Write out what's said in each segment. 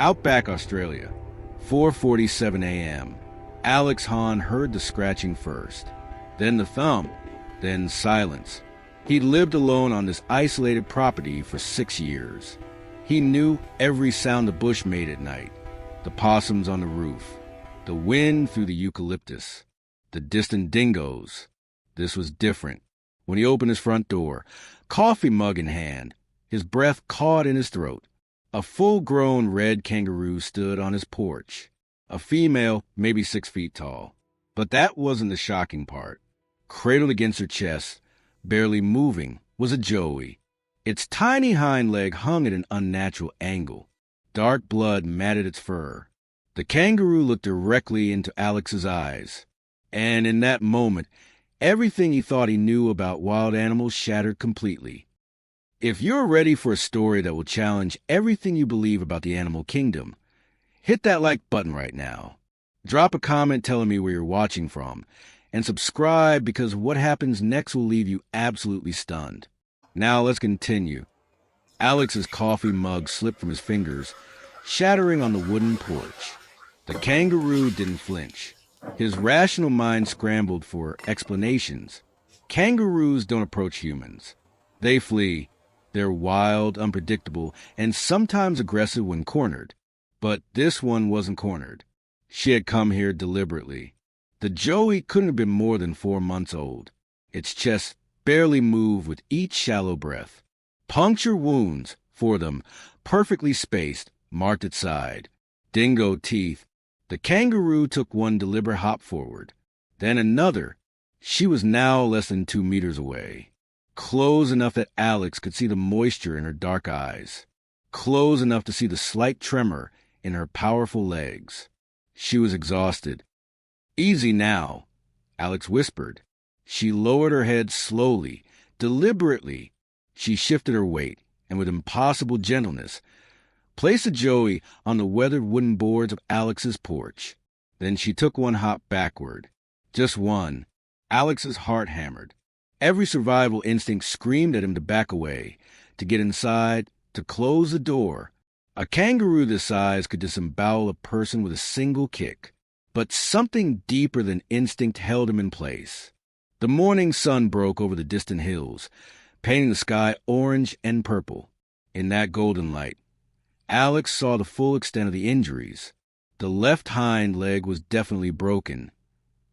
Outback, Australia, 4:47 a.m. Alex Hahn heard the scratching first, then the thump, then silence. He'd lived alone on this isolated property for 6 years. He knew every sound the bush made at night, the possums on the roof, the wind through the eucalyptus, the distant dingoes. This was different. When he opened his front door, coffee mug in hand, his breath caught in his throat, a full-grown red kangaroo stood on his porch, a female maybe 6 feet tall. But that wasn't the shocking part. Cradled against her chest, barely moving, was a joey. Its tiny hind leg hung at an unnatural angle. Dark blood matted its fur. The kangaroo looked directly into Alex's eyes, and in that moment, everything he thought he knew about wild animals shattered completely. If you're ready for a story that will challenge everything you believe about the animal kingdom, hit that like button right now. Drop a comment telling me where you're watching from, and subscribe because what happens next will leave you absolutely stunned. Now let's continue. Alex's coffee mug slipped from his fingers, shattering on the wooden porch. The kangaroo didn't flinch. His rational mind scrambled for explanations. Kangaroos don't approach humans. They flee. They're wild, unpredictable, and sometimes aggressive when cornered. But this one wasn't cornered. She had come here deliberately. The joey couldn't have been more than 4 months old. Its chest barely moved with each shallow breath. Puncture wounds, 4 of them, perfectly spaced, marked its side. Dingo teeth. The kangaroo took one deliberate hop forward, then another. She was now less than 2 meters away. Close enough that Alex could see the moisture in her dark eyes. Close enough to see the slight tremor in her powerful legs. She was exhausted. "Easy now," Alex whispered. She lowered her head slowly, deliberately. She shifted her weight, and with impossible gentleness, placed the joey on the weathered wooden boards of Alex's porch. Then she took one hop backward. Just one. Alex's heart hammered. Every survival instinct screamed at him to back away, to get inside, to close the door. A kangaroo this size could disembowel a person with a single kick. But something deeper than instinct held him in place. The morning sun broke over the distant hills, painting the sky orange and purple. In that golden light, Alex saw the full extent of the injuries. The left hind leg was definitely broken,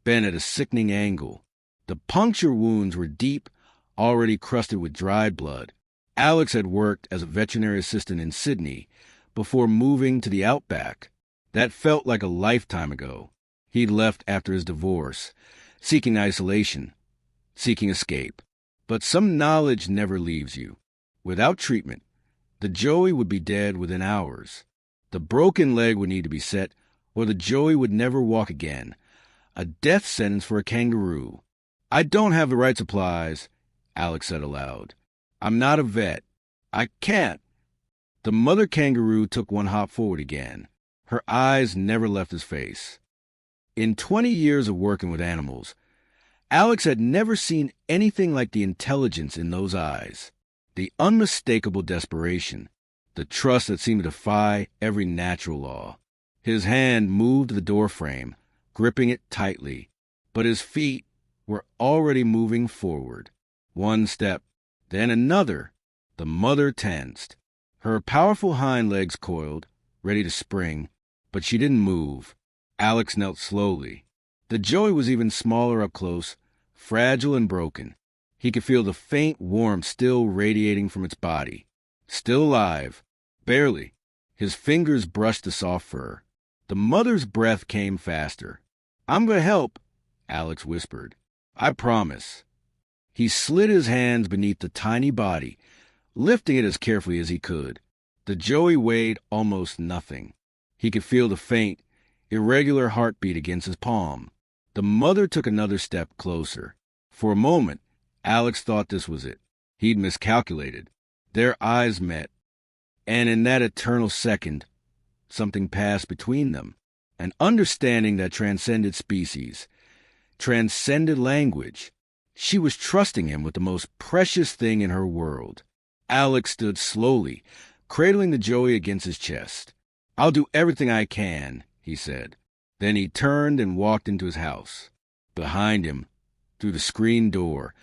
bent at a sickening angle. The puncture wounds were deep, already crusted with dried blood. Alex had worked as a veterinary assistant in Sydney before moving to the Outback. That felt like a lifetime ago. He'd left after his divorce, seeking isolation, seeking escape. But some knowledge never leaves you. Without treatment, the joey would be dead within hours. The broken leg would need to be set, or the joey would never walk again. A death sentence for a kangaroo. "I don't have the right supplies," Alex said aloud. "I'm not a vet. I can't." The mother kangaroo took one hop forward again. Her eyes never left his face. In 20 years of working with animals, Alex had never seen anything like the intelligence in those eyes, the unmistakable desperation, the trust that seemed to defy every natural law. His hand moved to the doorframe, gripping it tightly, but his feet were already moving forward. One step, then another. The mother tensed. Her powerful hind legs coiled, ready to spring, but she didn't move. Alex knelt slowly. The joey was even smaller up close, fragile and broken. He could feel the faint warmth still radiating from its body. Still alive, barely. His fingers brushed the soft fur. The mother's breath came faster. "I'm going to help," Alex whispered. "I promise." He slid his hands beneath the tiny body, lifting it as carefully as he could. The joey weighed almost nothing. He could feel the faint, irregular heartbeat against his palm. The mother took another step closer. For a moment, Alex thought this was it. He'd miscalculated. Their eyes met, and in that eternal second, something passed between them, an understanding that transcended species, transcended language. She was trusting him with the most precious thing in her world. Alex stood slowly, cradling the joey against his chest. "I'll do everything I can," he said. Then he turned and walked into his house. Behind him, through the screen door,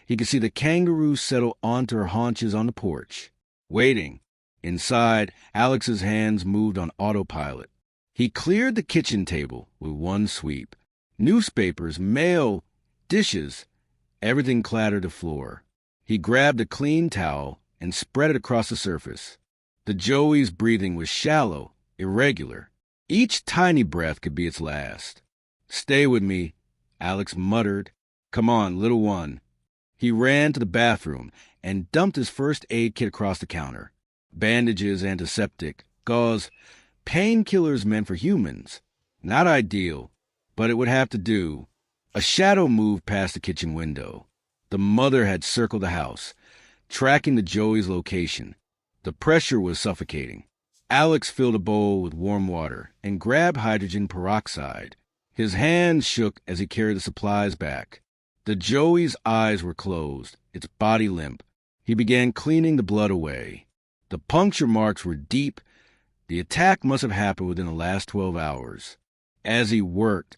he could see the kangaroo settle onto her haunches on the porch, waiting. Inside, Alex's hands moved on autopilot. He cleared the kitchen table with one sweep. Newspapers, mail, dishes, everything clattered to the floor. He grabbed a clean towel and spread it across the surface. The joey's breathing was shallow, irregular. Each tiny breath could be its last. "Stay with me," Alex muttered. "Come on, little one." He ran to the bathroom and dumped his first aid kit across the counter. Bandages, antiseptic, gauze, painkillers meant for humans. Not ideal, but it would have to do. A shadow moved past the kitchen window. The mother had circled the house, tracking the joey's location. The pressure was suffocating. Alex filled a bowl with warm water and grabbed hydrogen peroxide. His hands shook as he carried the supplies back. The joey's eyes were closed, its body limp. He began cleaning the blood away. The puncture marks were deep. The attack must have happened within the last 12 hours. As he worked,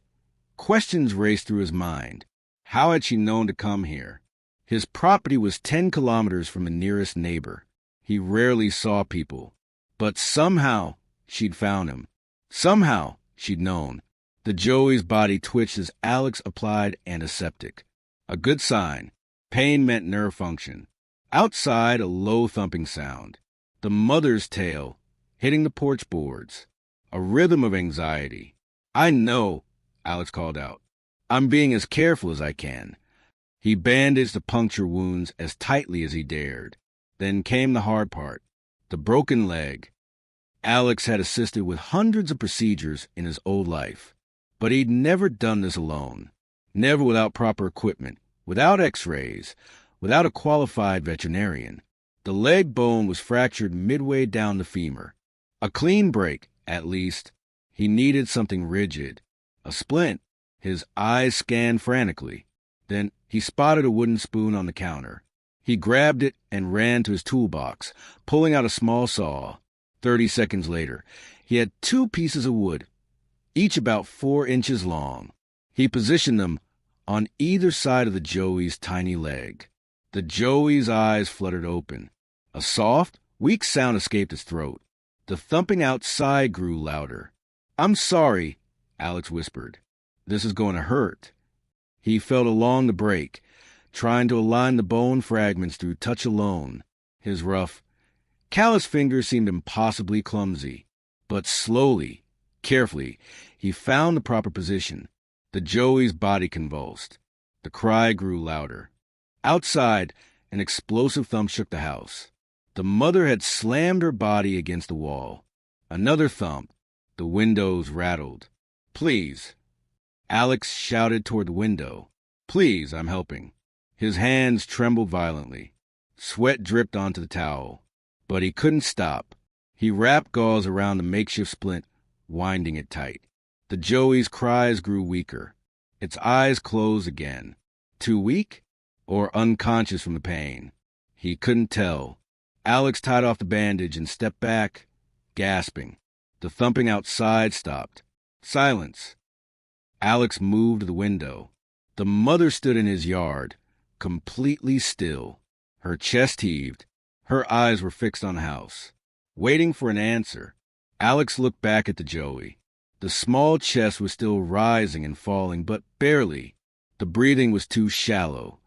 questions raced through his mind. How had she known to come here? His property was 10 kilometers from the nearest neighbor. He rarely saw people. But somehow she'd found him. Somehow she'd known. The joey's body twitched as Alex applied antiseptic. A good sign. Pain meant nerve function. Outside, a low thumping sound. The mother's tail hitting the porch boards. A rhythm of anxiety. "I know," Alex called out. "I'm being as careful as I can." He bandaged the puncture wounds as tightly as he dared. Then came the hard part. The broken leg. Alex had assisted with hundreds of procedures in his old life, but he'd never done this alone. Never without proper equipment, without x-rays, without a qualified veterinarian. The leg bone was fractured midway down the femur. A clean break, at least. He needed something rigid. A splint. His eyes scanned frantically. Then he spotted a wooden spoon on the counter. He grabbed it and ran to his toolbox, pulling out a small saw. 30 seconds later, he had 2 pieces of wood, each about 4 inches long. He positioned them on either side of the joey's tiny leg. The joey's eyes fluttered open. A soft, weak sound escaped its throat. The thumping outside grew louder. "I'm sorry," Alex whispered. "This is going to hurt." He felt along the break, trying to align the bone fragments through touch alone. His rough, callous fingers seemed impossibly clumsy. But slowly, carefully, he found the proper position. The joey's body convulsed. The cry grew louder. Outside, an explosive thump shook the house. The mother had slammed her body against the wall. Another thump. The windows rattled. "Please." Alex shouted toward the window. "Please, I'm helping." His hands trembled violently. Sweat dripped onto the towel. But he couldn't stop. He wrapped gauze around the makeshift splint, winding it tight. The joey's cries grew weaker. Its eyes closed again. Too weak? Or unconscious from the pain? He couldn't tell. Alex tied off the bandage and stepped back, gasping. The thumping outside stopped. Silence. Alex moved to the window. The mother stood in his yard, completely still. Her chest heaved. Her eyes were fixed on the house, waiting for an answer. Alex looked back at the joey. The small chest was still rising and falling, but barely. The breathing was too shallow,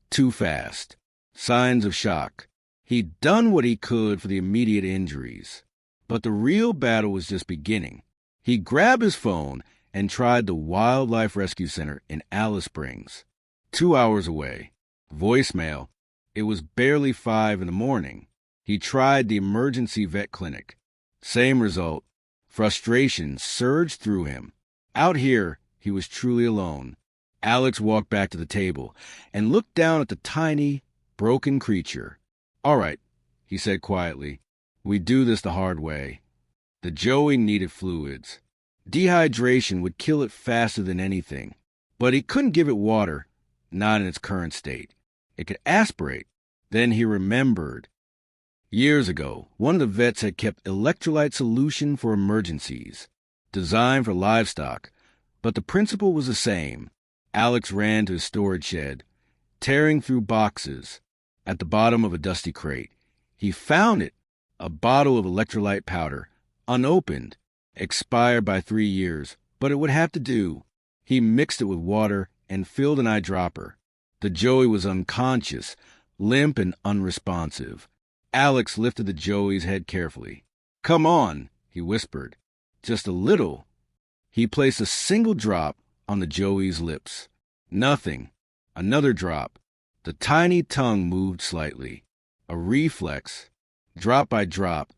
too fast. Signs of shock. He'd done what he could for the immediate injuries. But the real battle was just beginning. He grabbed his phone and tried the Wildlife Rescue Center in Alice Springs. 2 hours away. Voicemail. It was barely 5 in the morning. He tried the emergency vet clinic. Same result. Frustration surged through him. Out here, he was truly alone. Alex walked back to the table and looked down at the tiny, broken creature. "All right," he said quietly. "We do this the hard way." The joey needed fluids. Dehydration would kill it faster than anything. But he couldn't give it water, not in its current state. It could aspirate. Then he remembered. Years ago, one of the vets had kept electrolyte solution for emergencies, designed for livestock, but the principle was the same. Alex ran to his storage shed, tearing through boxes. At the bottom of a dusty crate, he found it, a bottle of electrolyte powder, unopened, expired by 3 years, but it would have to do. He mixed it with water and filled an eyedropper. The Joey was unconscious, limp and unresponsive. Alex lifted the Joey's head carefully. "Come on," he whispered. "Just a little." He placed a single drop on the Joey's lips. Nothing. Another drop. The tiny tongue moved slightly. A reflex. Drop by drop.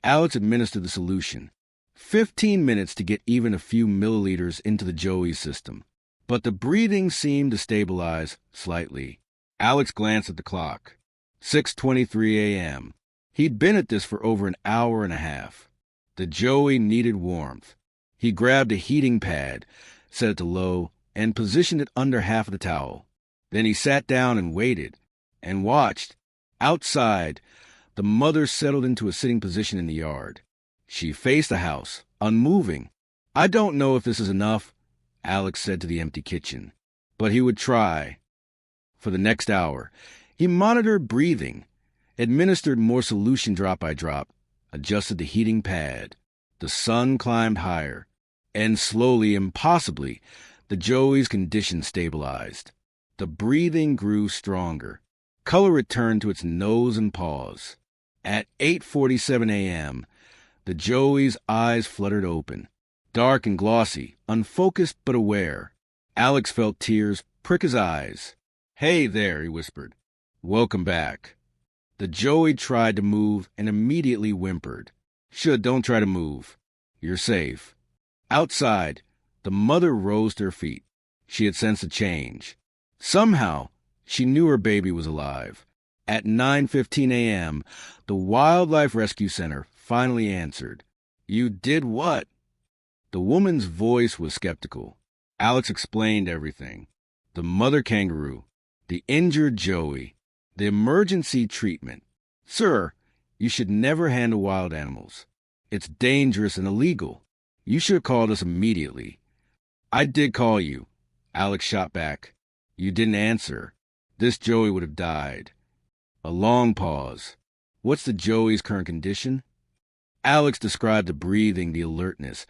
Alex administered the solution. 15 minutes to get even a few milliliters into the Joey's system. But the breathing seemed to stabilize slightly. Alex glanced at the clock. 6:23 a.m. He'd been at this for over an hour and a half. The Joey needed warmth. He grabbed a heating pad, set it to low, and positioned it under half of the towel. Then he sat down and waited, and watched. Outside, the mother settled into a sitting position in the yard. She faced the house, unmoving. "I don't know if this is enough," Alex said to the empty kitchen, but he would try. For the next hour, he monitored breathing, administered more solution drop by drop, adjusted the heating pad. The sun climbed higher, and slowly, impossibly, the Joey's condition stabilized. The breathing grew stronger. Color returned to its nose and paws. At 8:47 a.m., the Joey's eyes fluttered open, dark and glossy, unfocused but aware. Alex felt tears prick his eyes. "Hey there," he whispered. "Welcome back." The Joey tried to move and immediately whimpered. Don't try to move. You're safe." Outside, the mother rose to her feet. She had sensed a change. Somehow, she knew her baby was alive. At 9:15 a.m., the Wildlife Rescue Center finally answered. "You did what?" The woman's voice was skeptical. Alex explained everything. The mother kangaroo, the injured Joey, the emergency treatment. "Sir, you should never handle wild animals. It's dangerous and illegal. You should have called us immediately." "I did call you," Alex shot back. "You didn't answer. This Joey would have died." A long pause. "What's the Joey's current condition?" Alex described the breathing, the alertness,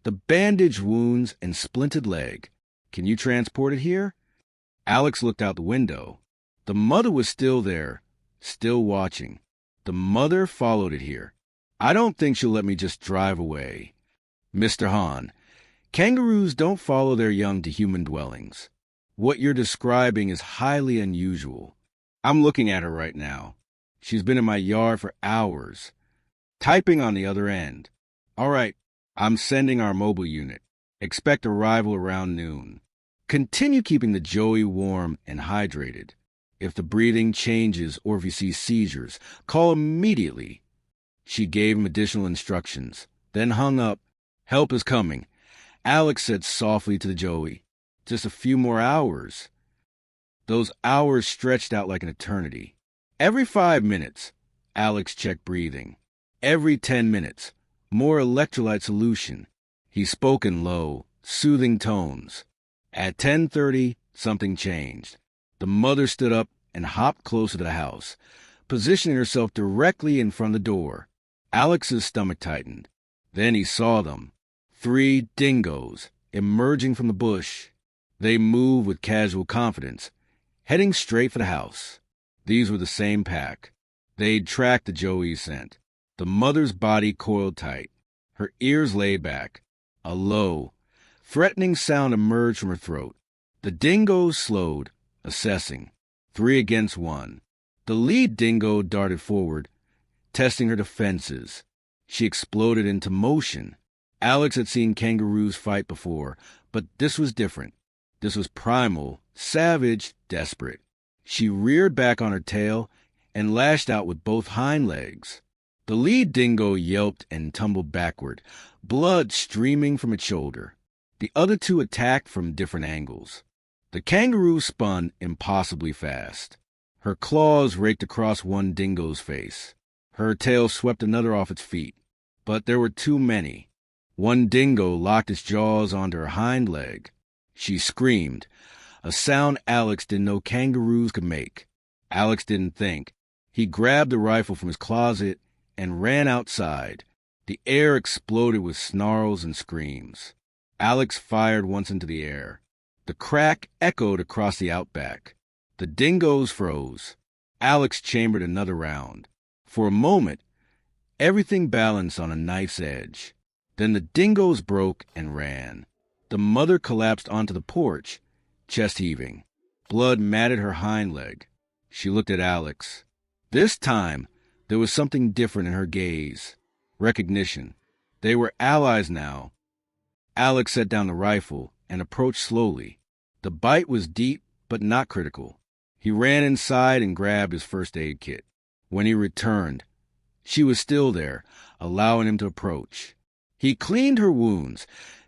the bandaged wounds and splinted leg. "Can you transport it here?" Alex looked out the window. The mother was still there, still watching. The mother followed it here. "I don't think she'll let me just drive away." "Mr. Hahn, kangaroos don't follow their young to human dwellings. What you're describing is highly unusual. I'm looking at her right now. She's been in my yard for hours, typing on the other end. All right, I'm sending our mobile unit. Expect arrival around noon. Continue keeping the Joey warm and hydrated. If the breathing changes or if you see seizures, call immediately." She gave him additional instructions, then hung up. "Help is coming," Alex said softly to the Joey. "Just a few more hours." Those hours stretched out like an eternity. Every 5 minutes, Alex checked breathing. Every 10 minutes, more electrolyte solution. He spoke in low, soothing tones. At 10:30, something changed. The mother stood up and hopped closer to the house, positioning herself directly in front of the door. Alex's stomach tightened. Then he saw them. 3 dingoes emerging from the bush. They moved with casual confidence, heading straight for the house. These were the same pack. They'd tracked the Joey's scent. The mother's body coiled tight, her ears laid back. A low, threatening sound emerged from her throat. The dingoes slowed, assessing. 3 against 1. The lead dingo darted forward, testing her defenses. She exploded into motion. Alex had seen kangaroos fight before, but this was different. This was primal, savage, desperate. She reared back on her tail and lashed out with both hind legs. The lead dingo yelped and tumbled backward, blood streaming from its shoulder. The other 2 attacked from different angles. The kangaroo spun impossibly fast. Her claws raked across one dingo's face. Her tail swept another off its feet, but there were too many. One dingo locked its jaws onto her hind leg. She screamed, a sound Alex didn't know kangaroos could make. Alex didn't think. He grabbed the rifle from his closet and ran outside. The air exploded with snarls and screams. Alex fired once into the air. The crack echoed across the outback. The dingoes froze. Alex chambered another round. For a moment, everything balanced on a knife's edge. Then the dingoes broke and ran. The mother collapsed onto the porch, chest heaving. Blood matted her hind leg. She looked at Alex. This time, there was something different in her gaze. Recognition. They were allies now. Alex set down the rifle and approached slowly. The bite was deep, but not critical. He ran inside and grabbed his first aid kit. When he returned, she was still there, allowing him to approach. He cleaned her wounds,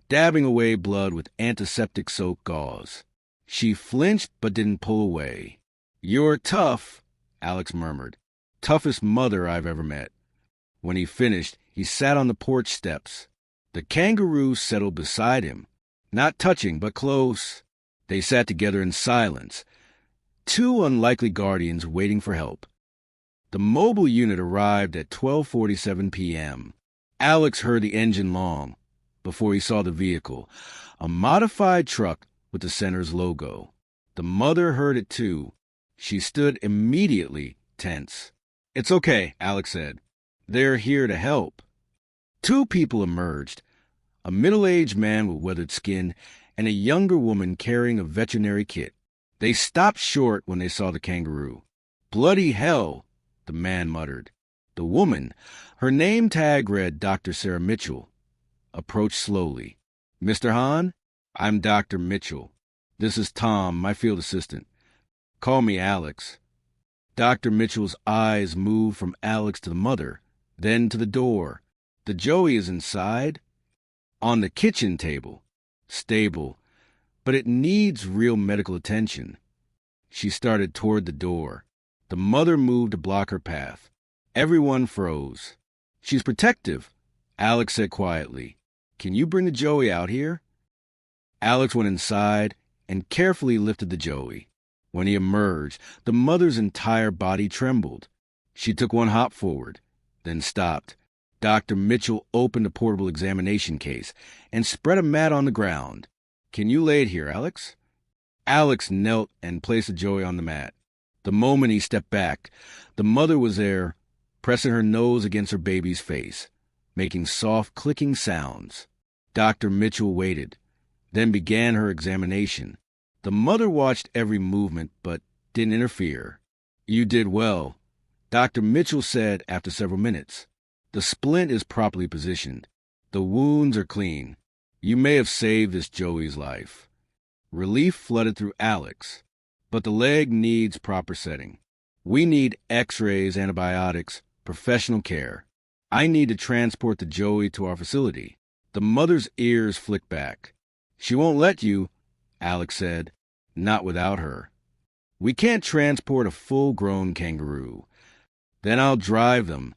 dabbing away blood with antiseptic-soaked gauze. She flinched but didn't pull away. "You're tough," Alex murmured. "Toughest mother I've ever met." When he finished, he sat on the porch steps. The kangaroo settled beside him, not touching but close. They sat together in silence, two unlikely guardians waiting for help. The mobile unit arrived at 12:47 p.m. Alex heard the engine long before he saw the vehicle, a modified truck with the center's logo. The mother heard it too. She stood immediately tense. "It's okay," Alex said. "They're here to help." Two people emerged, a middle-aged man with weathered skin and a younger woman carrying a veterinary kit. They stopped short when they saw the kangaroo. "Bloody hell," the man muttered. The woman, her name tag read Dr. Sarah Mitchell, approached slowly. "Mr. Hahn, I'm Dr. Mitchell. This is Tom, my field assistant. Call me Alex." Dr. Mitchell's eyes moved from Alex to the mother, then to the door. "The Joey is inside?" "On the kitchen table. Stable. But it needs real medical attention." She started toward the door. The mother moved to block her path. Everyone froze. "She's protective," Alex said quietly. "Can you bring the Joey out here?" Alex went inside and carefully lifted the Joey. When he emerged, the mother's entire body trembled. She took one hop forward, then stopped. Dr. Mitchell opened a portable examination case and spread a mat on the ground. "Can you lay it here, Alex?" Alex knelt and placed the Joey on the mat. The moment he stepped back, the mother was there, pressing her nose against her baby's face, making soft clicking sounds. Dr. Mitchell waited, then began her examination. The mother watched every movement, but didn't interfere. "You did well," Dr. Mitchell said after several minutes. "The splint is properly positioned. The wounds are clean. You may have saved this Joey's life." Relief flooded through Alex. "But the leg needs proper setting. We need x-rays, antibiotics, professional care. I need to transport the Joey to our facility." The mother's ears flicked back. "She won't let you," Alex said. "Not without her. We can't transport a full-grown kangaroo." "Then I'll drive them,"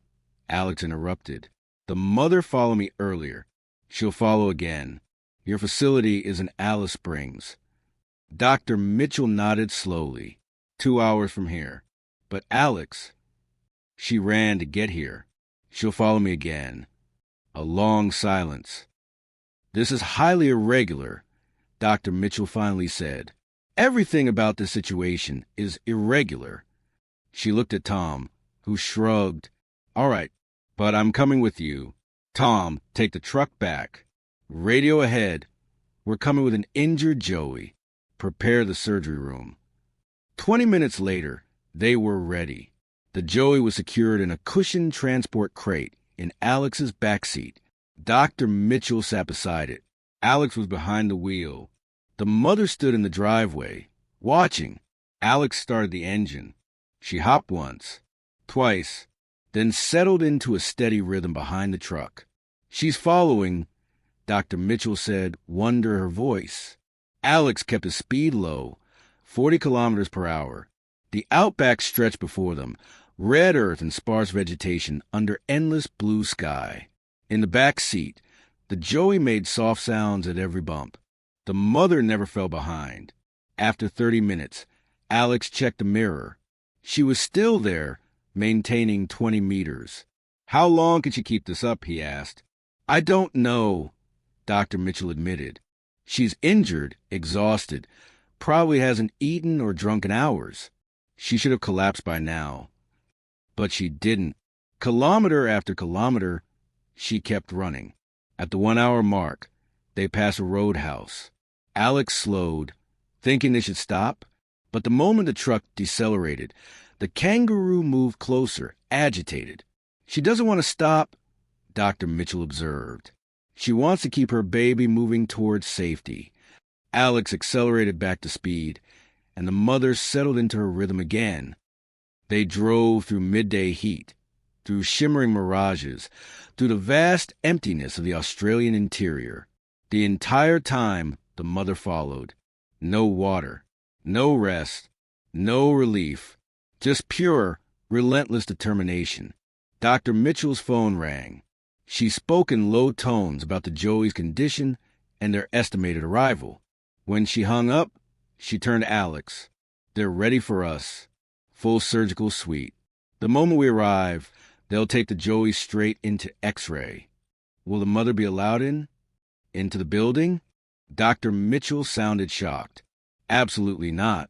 Alex interrupted. "The mother followed me earlier. She'll follow again. Your facility is in Alice Springs." Dr. Mitchell nodded slowly. 2 hours from here. "But Alex, she ran to get here. She'll follow me again." A long silence. "This is highly irregular," Dr. Mitchell finally said. "Everything about this situation is irregular." She looked at Tom, who shrugged. "All right, but I'm coming with you. Tom, take the truck back. Radio ahead. We're coming with an injured Joey. Prepare the surgery room." 20 minutes later, they were ready. The Joey was secured in a cushioned transport crate in Alex's backseat. Dr. Mitchell sat beside it. Alex was behind the wheel. The mother stood in the driveway, watching. Alex started the engine. She hopped once, twice, then settled into a steady rhythm behind the truck. "She's following," Dr. Mitchell said, wonder her voice. Alex kept his speed low, 40 kilometers per hour. The Outback stretched before them, red earth and sparse vegetation under endless blue sky. In the back seat, the Joey made soft sounds at every bump. The mother never fell behind. After 30 minutes, Alex checked the mirror. She was still there, maintaining 20 meters. "How long can she keep this up?" he asked. "I don't know," Dr. Mitchell admitted. "She's injured, exhausted, probably hasn't eaten or drunk in hours. She should have collapsed by now." But she didn't. Kilometer after kilometer, she kept running. At the 1-hour mark, they passed a roadhouse. Alex slowed, thinking they should stop, but the moment the truck decelerated, the kangaroo moved closer, agitated. "She doesn't want to stop," Dr. Mitchell observed. "She wants to keep her baby moving towards safety." Alex accelerated back to speed, and the mother settled into her rhythm again. They drove through midday heat, through shimmering mirages, through the vast emptiness of the Australian interior. The entire time, the mother followed. No water, no rest, no relief, just pure, relentless determination. Dr. Mitchell's phone rang. She spoke in low tones about the Joey's condition and their estimated arrival. When she hung up, she turned to Alex. "They're ready for us. Full surgical suite. The moment we arrive, they'll take the Joey straight into X-ray." "Will the mother be allowed in? Into the building?" Dr. Mitchell sounded shocked. "Absolutely not.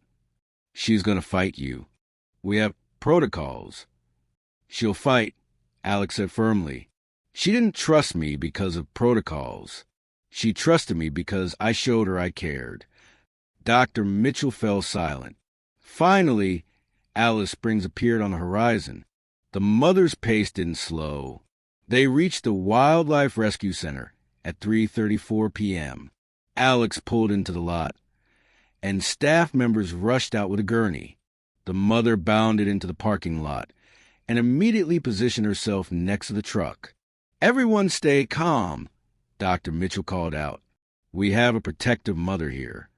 She's going to fight you. We have protocols." "She'll fight," Alex said firmly. "She didn't trust me because of protocols. She trusted me because I showed her I cared." Dr. Mitchell fell silent. Finally, Alice Springs appeared on the horizon. The mother's pace didn't slow. They reached the Wildlife Rescue Center at 3:34 p.m. Alex pulled into the lot, and staff members rushed out with a gurney. The mother bounded into the parking lot and immediately positioned herself next to the truck. "Everyone stay calm," Dr. Mitchell called out. "We have a protective mother here."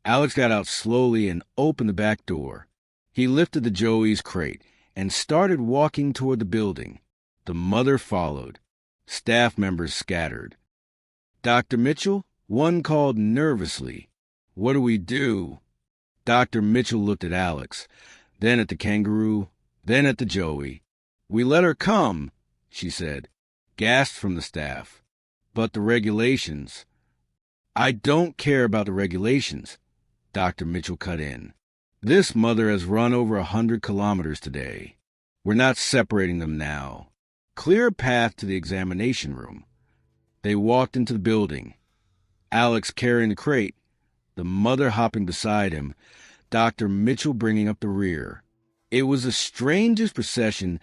Alex got out slowly and opened the back door. He lifted the Joey's crate and started walking toward the building. The mother followed. Staff members scattered. "Dr. Mitchell?" One called nervously. "What do we do?" Dr. Mitchell looked at Alex, then at the kangaroo, then at the Joey. "We let her come," she said. Gasped from the staff. "But the regulations." "I don't care about the regulations," Dr. Mitchell cut in. "This mother has run over 100 kilometers today. We're not separating them now. Clear a path to the examination room." They walked into the building. Alex carrying the crate, the mother hopping beside him, Dr. Mitchell bringing up the rear. It was the strangest procession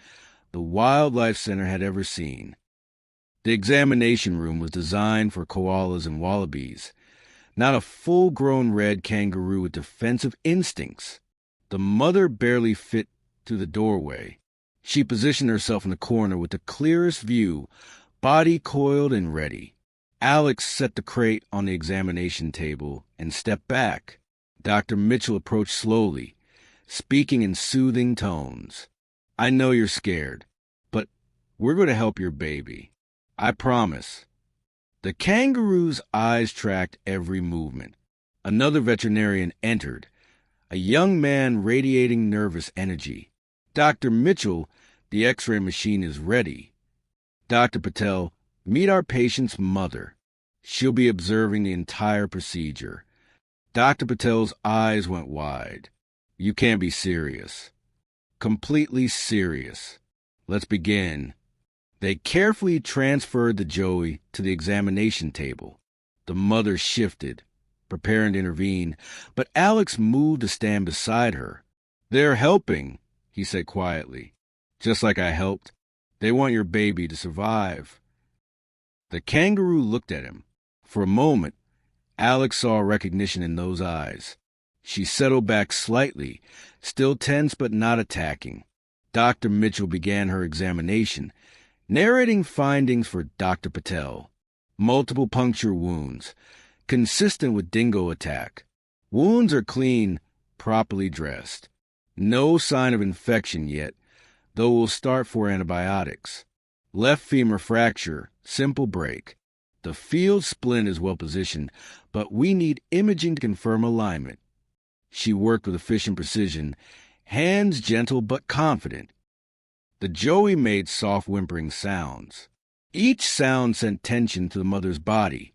the Wildlife Center had ever seen. The examination room was designed for koalas and wallabies, not a full-grown red kangaroo with defensive instincts. The mother barely fit through the doorway. She positioned herself in the corner with the clearest view, body coiled and ready. Alex set the crate on the examination table and stepped back. Dr. Mitchell approached slowly, speaking in soothing tones. "I know you're scared, but we're going to help your baby. I promise." The kangaroo's eyes tracked every movement. Another veterinarian entered, a young man radiating nervous energy. "Dr. Mitchell, the X-ray machine is ready. Dr. Patel, meet our patient's mother. She'll be observing the entire procedure." Dr. Patel's eyes went wide. "You can't be serious." "Completely serious. Let's begin." They carefully transferred the Joey to the examination table. The mother shifted, preparing to intervene, but Alex moved to stand beside her. "They're helping," he said quietly. "Just like I helped. They want your baby to survive." The kangaroo looked at him. For a moment, Alex saw recognition in those eyes. She settled back slightly, still tense but not attacking. Dr. Mitchell began her examination, narrating findings for Dr. Patel. Multiple puncture wounds, consistent with dingo attack. Wounds are clean, properly dressed. No sign of infection yet, though we'll start 4 antibiotics. Left femur fracture, simple break. The field splint is well positioned, but we need imaging to confirm alignment. She worked with efficient precision, hands gentle but confident. The Joey made soft whimpering sounds. Each sound sent tension to the mother's body,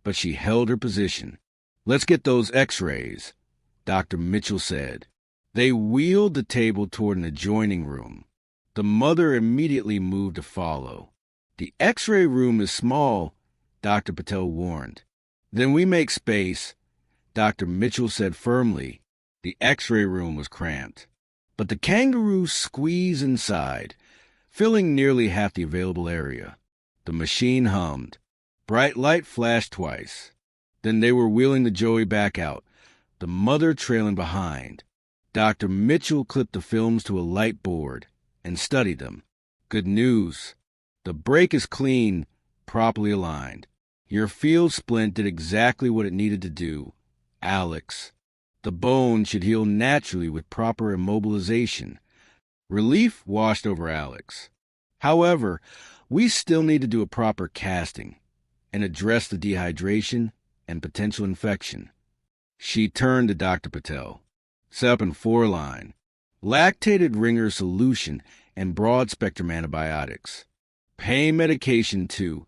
but she held her position. "Let's get those x-rays," Dr. Mitchell said. They wheeled the table toward an adjoining room. The mother immediately moved to follow. "The x-ray room is small," Dr. Patel warned. "Then we make space," Dr. Mitchell said firmly. The x-ray room was cramped, but the kangaroo squeezed inside, filling nearly half the available area. The machine hummed. Bright light flashed twice. Then they were wheeling the Joey back out, the mother trailing behind. Dr. Mitchell clipped the films to a light board and studied them. "Good news. The break is clean, properly aligned. Your field splint did exactly what it needed to do, Alex. The bone should heal naturally with proper immobilization." Relief washed over Alex. "However, we still need to do a proper casting and address the dehydration and potential infection." She turned to Dr. Patel. "Set up in 4-line. Lactated ringer solution and broad-spectrum antibiotics. Pain medication, too.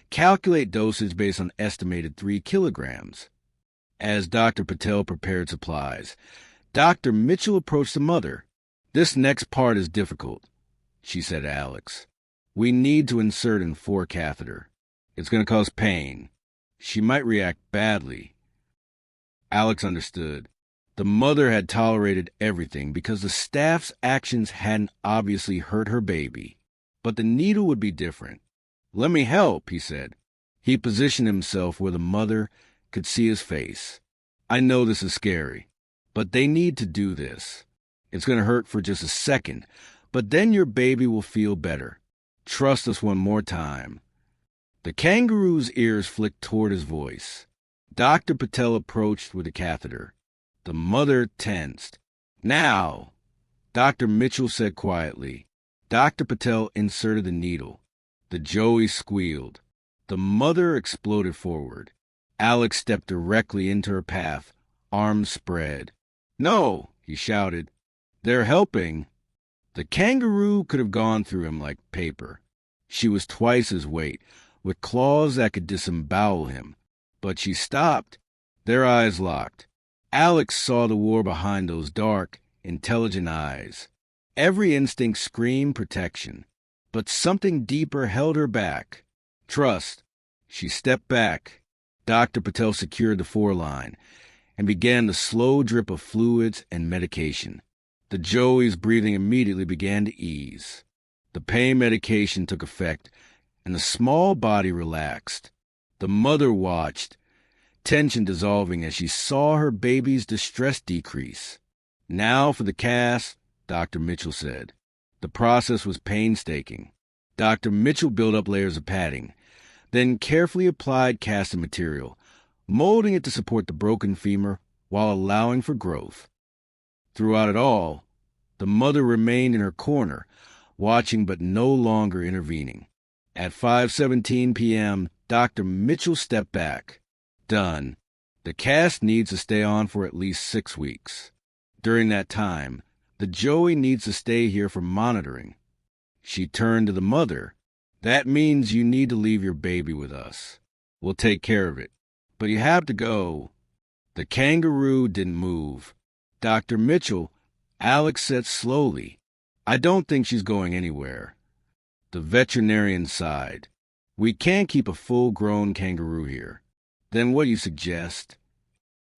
Calculate dosage based on estimated 3 kilograms. As Dr. Patel prepared supplies, Dr. Mitchell approached the mother. "This next part is difficult," she said to Alex. "We need to insert an 4 catheter. It's going to cause pain. She might react badly." Alex understood. The mother had tolerated everything because the staff's actions hadn't obviously hurt her baby. But the needle would be different. "Let me help," he said. He positioned himself where the mother could see his face. "I know this is scary, but they need to do this. It's going to hurt for just a second, but then your baby will feel better. Trust us one more time." The kangaroo's ears flicked toward his voice. Dr. Patel approached with a catheter. The mother tensed. "Now," Dr. Mitchell said quietly. Dr. Patel inserted the needle. The Joey squealed. The mother exploded forward. Alex stepped directly into her path, arms spread. "No," he shouted. "They're helping." The kangaroo could have gone through him like paper. She was twice his weight, with claws that could disembowel him. But she stopped. Their eyes locked. Alex saw the war behind those dark, intelligent eyes. Every instinct screamed protection, but something deeper held her back. Trust. She stepped back. Dr. Patel secured the 4-line and began the slow drip of fluids and medication. The Joey's breathing immediately began to ease. The pain medication took effect, and the small body relaxed. The mother watched, tension dissolving as she saw her baby's distress decrease. "Now for the cast," Dr. Mitchell said. The process was painstaking. Dr. Mitchell built up layers of padding, then carefully applied casting material, molding it to support the broken femur while allowing for growth. Throughout it all, the mother remained in her corner, watching but no longer intervening. At 5:17 p.m., Dr. Mitchell stepped back. "Done. The cast needs to stay on for at least 6 weeks. During that time, the Joey needs to stay here for monitoring." She turned to the mother. "That means you need to leave your baby with us. We'll take care of it. But you have to go." The kangaroo didn't move. "Dr. Mitchell," Alex said slowly, "I don't think she's going anywhere." The veterinarian sighed. "We can't keep a full-grown kangaroo here." "Then what do you suggest?"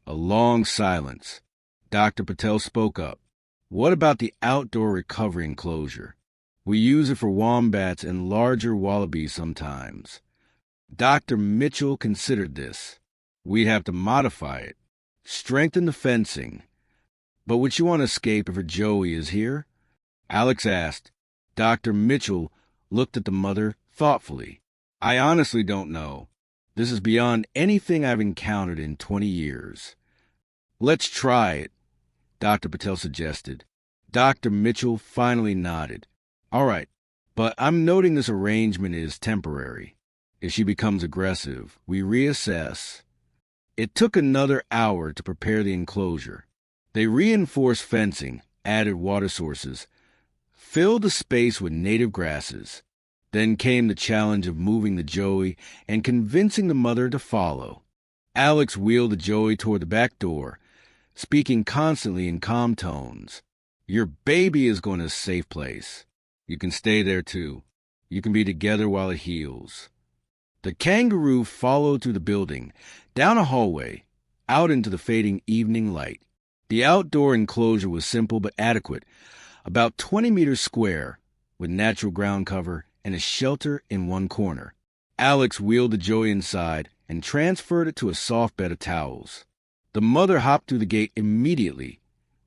A long silence. Dr. Patel spoke up. "What about the outdoor recovery enclosure? We use it for wombats and larger wallabies sometimes." Dr. Mitchell considered this. "We'd have to modify it, strengthen the fencing. But would you want to escape if her Joey is here?" Alex asked. Dr. Mitchell looked at the mother thoughtfully. "I honestly don't know. This is beyond anything I've encountered in 20 years. "Let's try it," Dr. Patel suggested. Dr. Mitchell finally nodded. All right, but I'm noting this arrangement is temporary. If she becomes aggressive, we reassess. It took another hour to prepare the enclosure. They reinforced fencing, added water sources, filled the space with native grasses. Then came the challenge of moving the joey and convincing the mother to follow. Alex wheeled the joey toward the back door, speaking constantly in calm tones. Your baby is going to a safe place. You can stay there too. You can be together while it heals. The kangaroo followed through the building, down a hallway, out into the fading evening light. The outdoor enclosure was simple but adequate, about 20 meters square, with natural ground cover and a shelter in one corner. Alex wheeled the joey inside and transferred it to a soft bed of towels. The mother hopped through the gate immediately,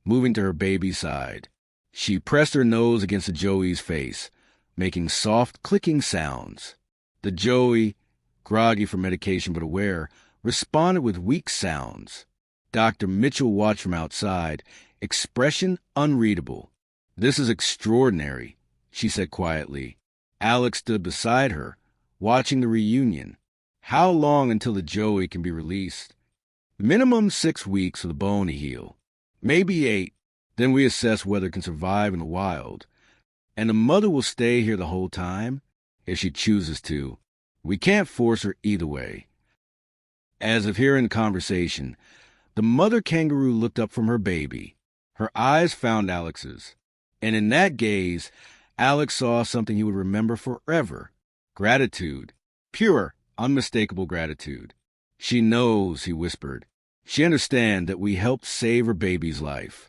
moving to her baby's side. She pressed her nose against the joey's face, making soft, clicking sounds. The joey, groggy from medication but aware, responded with weak sounds. Dr. Mitchell watched from outside, expression unreadable. This is extraordinary, she said quietly. Alex stood beside her, watching the reunion. How long until the joey can be released? Minimum 6 weeks for the bone to heal. Maybe 8. Then we assess whether it can survive in the wild. And the mother will stay here the whole time, if she chooses to. We can't force her either way. As if hearing the conversation, the mother kangaroo looked up from her baby. Her eyes found Alex's. And in that gaze, Alex saw something he would remember forever. Gratitude. Pure, unmistakable gratitude. She knows, he whispered. She understands that we helped save her baby's life.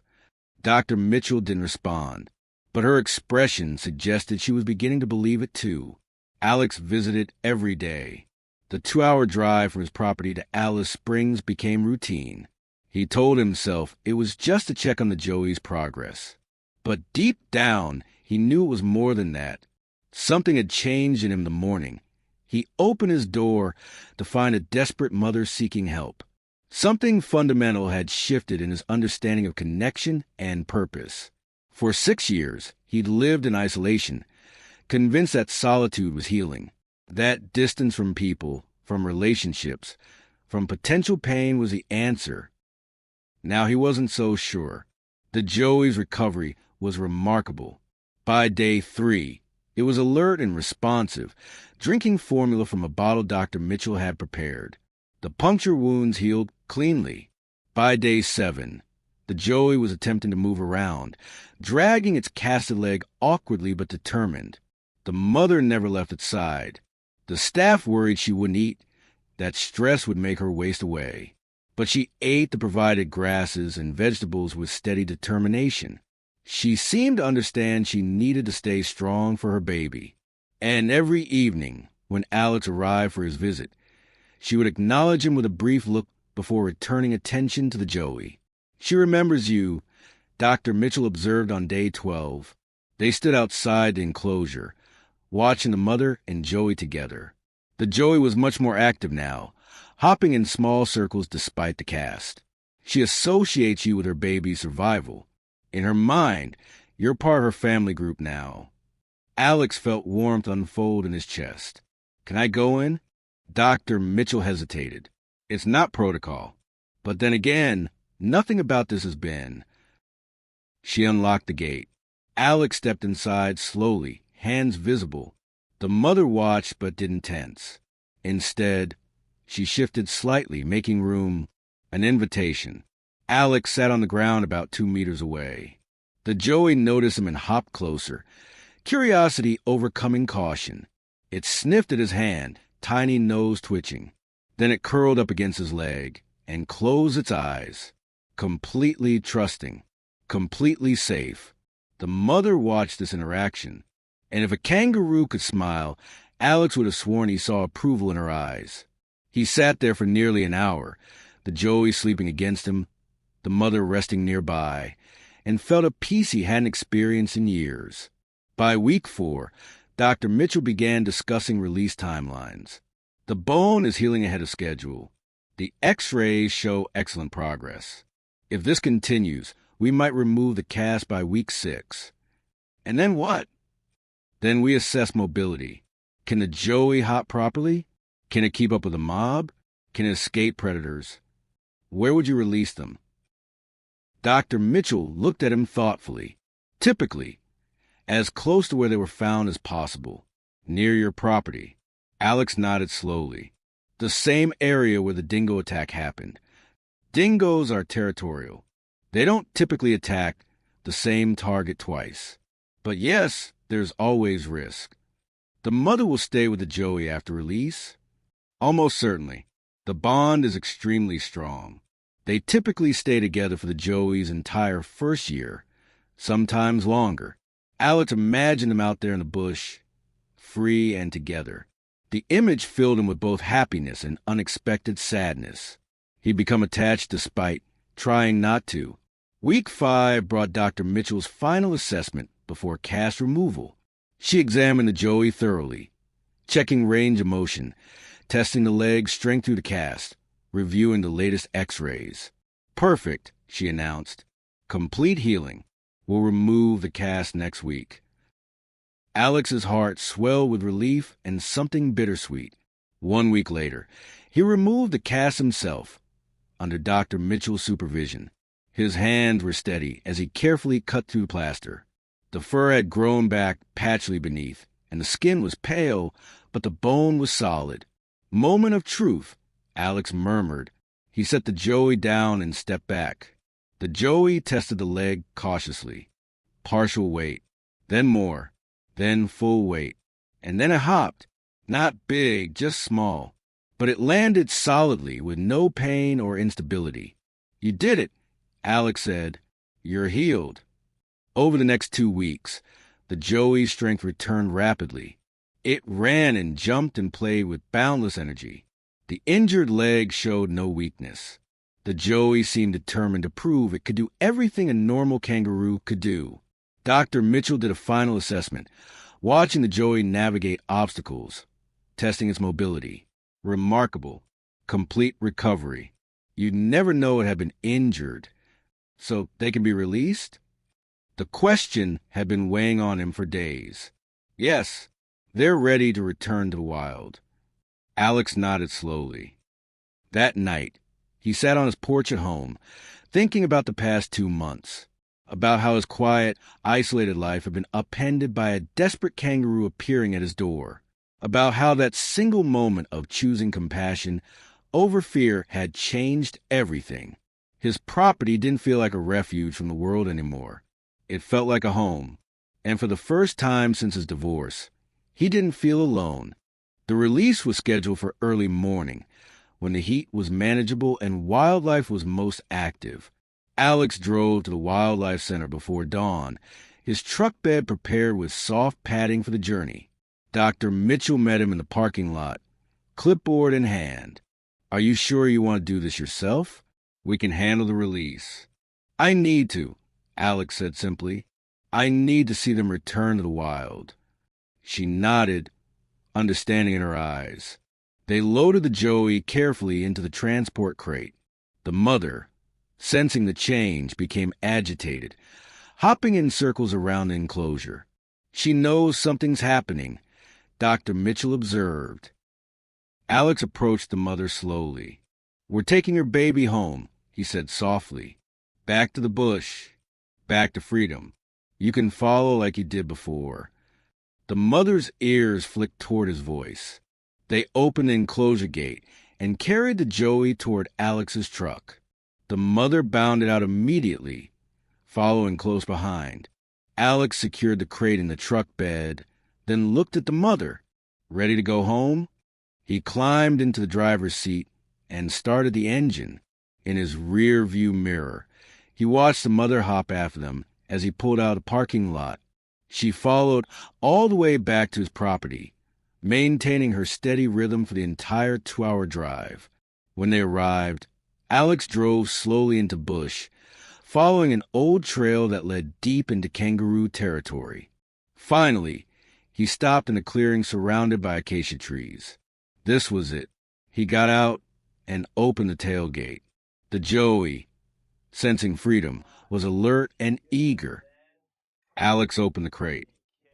Dr. Mitchell didn't respond, but her expression suggested she was beginning to believe it too. Alex visited every day. The 2-hour drive from his property to Alice Springs became routine. He told himself it was just to check on the joey's progress. But deep down, he knew it was more than that. Something had changed in him the morning. He opened his door to find a desperate mother seeking help. Something fundamental had shifted in his understanding of connection and purpose. For 6 years, he'd lived in isolation, convinced that solitude was healing. That distance from people, from relationships, from potential pain was the answer. Now he wasn't so sure. The joey's recovery was remarkable. By day 3, it was alert and responsive, drinking formula from a bottle Dr. Mitchell had prepared. The puncture wounds healed cleanly. By day 7, the joey was attempting to move around, dragging its casted leg awkwardly but determined. The mother never left its side. The staff worried she wouldn't eat, that stress would make her waste away. But she ate the provided grasses and vegetables with steady determination. She seemed to understand she needed to stay strong for her baby. And every evening, when Alex arrived for his visit, she would acknowledge him with a brief look before returning attention to the joey. She remembers you, Dr. Mitchell observed on day 12. They stood outside the enclosure, watching the mother and joey together. The joey was much more active now, hopping in small circles despite the cast. She associates you with her baby's survival. In her mind, you're part of her family group now. Alex felt warmth unfold in his chest. Can I go in? Dr. Mitchell hesitated. It's not protocol. But then again, nothing about this has been. She unlocked the gate. Alex stepped inside slowly, hands visible. The mother watched but didn't tense. Instead, she shifted slightly, making room. An invitation. Alex sat on the ground about 2 meters away. The joey noticed him and hopped closer, curiosity overcoming caution. It sniffed at his hand, tiny nose twitching. Then it curled up against his leg and closed its eyes, completely trusting, completely safe. The mother watched this interaction, and if a kangaroo could smile, Alex would have sworn he saw approval in her eyes. He sat there for nearly an hour, the joey sleeping against him, the mother resting nearby, and felt a peace he hadn't experienced in years. By week 4, Dr. Mitchell began discussing release timelines. The bone is healing ahead of schedule. The X-rays show excellent progress. If this continues, we might remove the cast by week 6. And then what? Then we assess mobility. Can the Joey hop properly? Can it keep up with the mob? Can it escape predators? Where would you release them? Dr. Mitchell looked at him thoughtfully. Typically, as close to where they were found as possible, near your property. Alex nodded slowly. The same area where the dingo attack happened. Dingoes are territorial. They don't typically attack the same target twice. But yes, there's always risk. The mother will stay with the Joey after release? Almost certainly. The bond is extremely strong. They typically stay together for the Joey's entire first year, sometimes longer. Alex imagined them out there in the bush, free and together. The image filled him with both happiness and unexpected sadness. He'd become attached despite trying not to. Week 5 brought Dr. Mitchell's final assessment before cast removal. She examined the Joey thoroughly, checking range of motion, testing the leg strength through the cast, reviewing the latest x-rays. Perfect, she announced. Complete healing. We'll remove the cast next week. Alex's heart swelled with relief and something bittersweet. 1 week later, he removed the cast himself, under Dr. Mitchell's supervision. His hands were steady as he carefully cut through plaster. The fur had grown back patchily beneath, and the skin was pale, but the bone was solid. Moment of truth, Alex murmured. He set the Joey down and stepped back. The Joey tested the leg cautiously. Partial weight, then more, then full weight. And then it hopped. Not big, just small. But it landed solidly with no pain or instability. You did it, Alex said. You're healed. Over the next 2 weeks, the Joey's strength returned rapidly. It ran and jumped and played with boundless energy. The injured leg showed no weakness. The Joey seemed determined to prove it could do everything a normal kangaroo could do. Dr. Mitchell did a final assessment, watching the Joey navigate obstacles, testing its mobility. Remarkable. Complete recovery. You'd never know it had been injured. So they can be released? The question had been weighing on him for days. Yes, they're ready to return to the wild. Alex nodded slowly. That night, he sat on his porch at home, thinking about the past 2 months, about how his quiet, isolated life had been upended by a desperate kangaroo appearing at his door, about how that single moment of choosing compassion over fear had changed everything. His property didn't feel like a refuge from the world anymore. It felt like a home, and for the first time since his divorce, he didn't feel alone. The release was scheduled for early morning, when the heat was manageable and wildlife was most active. Alex drove to the wildlife center before dawn, his truck bed prepared with soft padding for the journey. Dr. Mitchell met him in the parking lot, clipboard in hand. Are you sure you want to do this yourself? We can handle the release. I need to, Alex said simply. I need to see them return to the wild. She nodded, understanding in her eyes. They loaded the Joey carefully into the transport crate. The mother, sensing the change, became agitated, hopping in circles around the enclosure. She knows something's happening, Dr. Mitchell observed. Alex approached the mother slowly. We're taking your baby home, he said softly. Back to the bush. Back to freedom. You can follow like you did before. The mother's ears flicked toward his voice. They opened the enclosure gate and carried the Joey toward Alex's truck. The mother bounded out immediately, following close behind. Alex secured the crate in the truck bed, then looked at the mother. Ready to go home? He climbed into the driver's seat and started the engine. In his rear-view mirror, he watched the mother hop after them as he pulled out of the parking lot. She followed all the way back to his property, maintaining her steady rhythm for the entire 2-hour drive. When they arrived, Alex drove slowly into bush, following an old trail that led deep into kangaroo territory. Finally, he stopped in a clearing surrounded by acacia trees. This was it. He got out and opened the tailgate. The Joey, sensing freedom, was alert and eager. Alex opened the crate.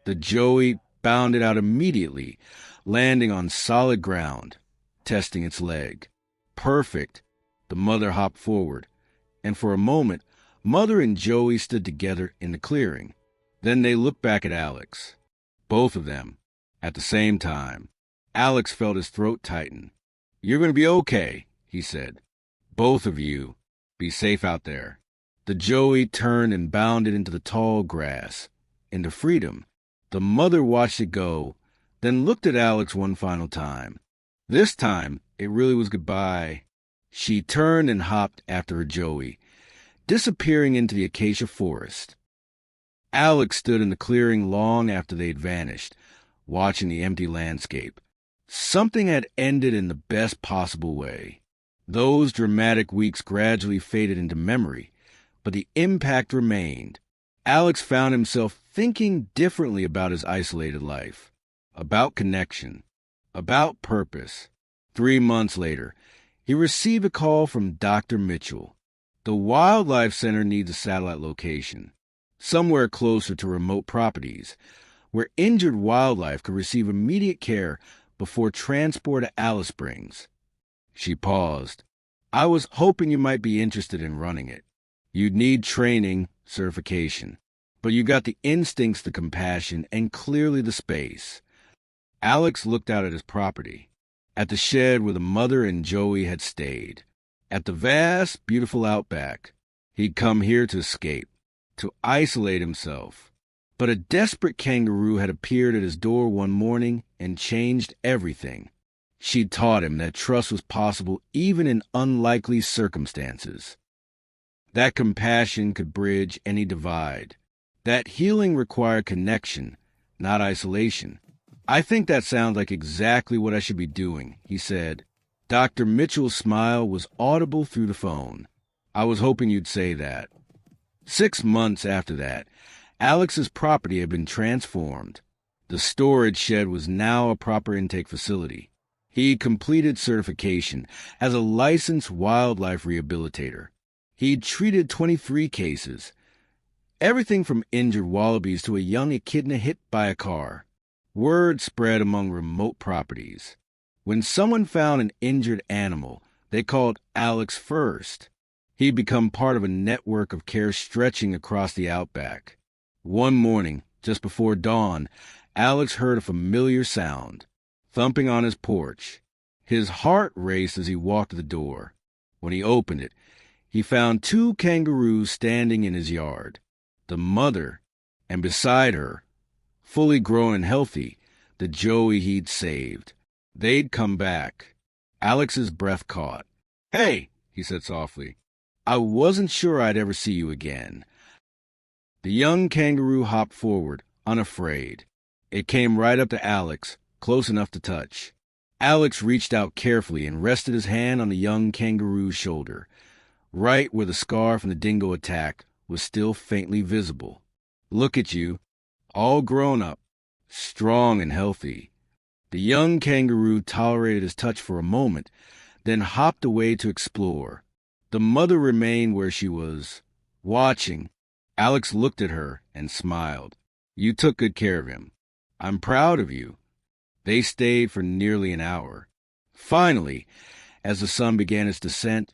The Joey bounded out immediately, landing on solid ground, testing its leg. Perfect. The mother hopped forward, and for a moment, Mother and Joey stood together in the clearing. Then they looked back at Alex. Both of them, at the same time. Alex felt his throat tighten. "You're going to be okay," he said. "Both of you. Be safe out there." The Joey turned and bounded into the tall grass, into freedom. The mother watched it go, then looked at Alex one final time. This time, it really was goodbye. She turned and hopped after her Joey, disappearing into the acacia forest. Alex stood in the clearing long after they had vanished, watching the empty landscape. Something had ended in the best possible way. Those dramatic weeks gradually faded into memory, but the impact remained. Alex found himself thinking differently about his isolated life, about connection, about purpose. 3 months later, he received a call from Dr. Mitchell. The Wildlife Center needs a satellite location, somewhere closer to remote properties, where injured wildlife could receive immediate care before transport to Alice Springs. She paused. "I was hoping you might be interested in running it. You'd need training, certification, but you got the instincts, the compassion, and clearly the space." Alex looked out at his property, at the shed where the mother and Joey had stayed, at the vast, beautiful Outback. He'd come here to escape, to isolate himself. But a desperate kangaroo had appeared at his door one morning and changed everything. She'd taught him that trust was possible even in unlikely circumstances. That compassion could bridge any divide. That healing required connection, not isolation. "I think that sounds like exactly what I should be doing," he said. Dr. Mitchell's smile was audible through the phone. "I was hoping you'd say that." 6 months after that, Alex's property had been transformed. The storage shed was now a proper intake facility. He completed certification as a licensed wildlife rehabilitator. He'd treated 23 cases, everything from injured wallabies to a young echidna hit by a car. Word spread among remote properties. When someone found an injured animal, they called Alex first. He'd become part of a network of care stretching across the Outback. One morning, just before dawn, Alex heard a familiar sound, thumping on his porch. His heart raced as he walked to the door. When he opened it, he found 2 kangaroos standing in his yard. The mother, and beside her, fully grown and healthy, the Joey he'd saved. They'd come back. Alex's breath caught. "Hey," he said softly. "I wasn't sure I'd ever see you again." The young kangaroo hopped forward, unafraid. It came right up to Alex, close enough to touch. Alex reached out carefully and rested his hand on the young kangaroo's shoulder, right where the scar from the dingo attack was still faintly visible. "Look at you, all grown up, strong and healthy." The young kangaroo tolerated his touch for a moment, then hopped away to explore. The mother remained where she was, watching. Alex looked at her and smiled. "You took good care of him. I'm proud of you." They stayed for nearly an hour. Finally, as the sun began its descent,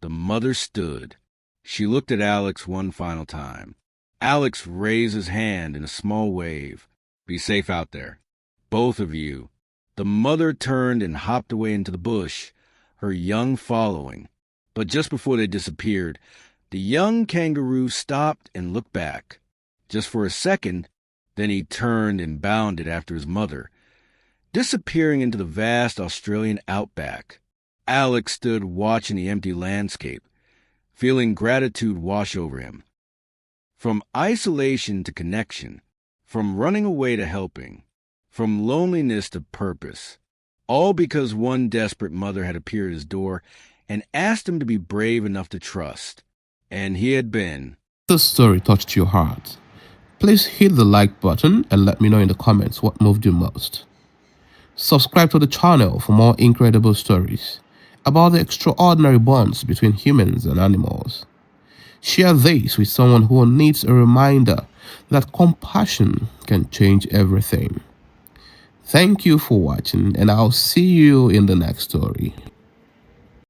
the mother stood. She looked at Alex one final time. Alex raised his hand in a small wave. "Be safe out there, both of you." The mother turned and hopped away into the bush, her young following. But just before they disappeared, the young kangaroo stopped and looked back. Just for a second, then he turned and bounded after his mother, disappearing into the vast Australian outback. Alex stood watching the empty landscape, feeling gratitude wash over him. From isolation to connection, from running away to helping, from loneliness to purpose, all because one desperate mother had appeared at his door and asked him to be brave enough to trust. And he had been. This story touched your heart. Please hit the like button and let me know in the comments what moved you most. Subscribe to the channel for more incredible stories about the extraordinary bonds between humans and animals. Share this with someone who needs a reminder that compassion can change everything. Thank you for watching, and I'll see you in the next story.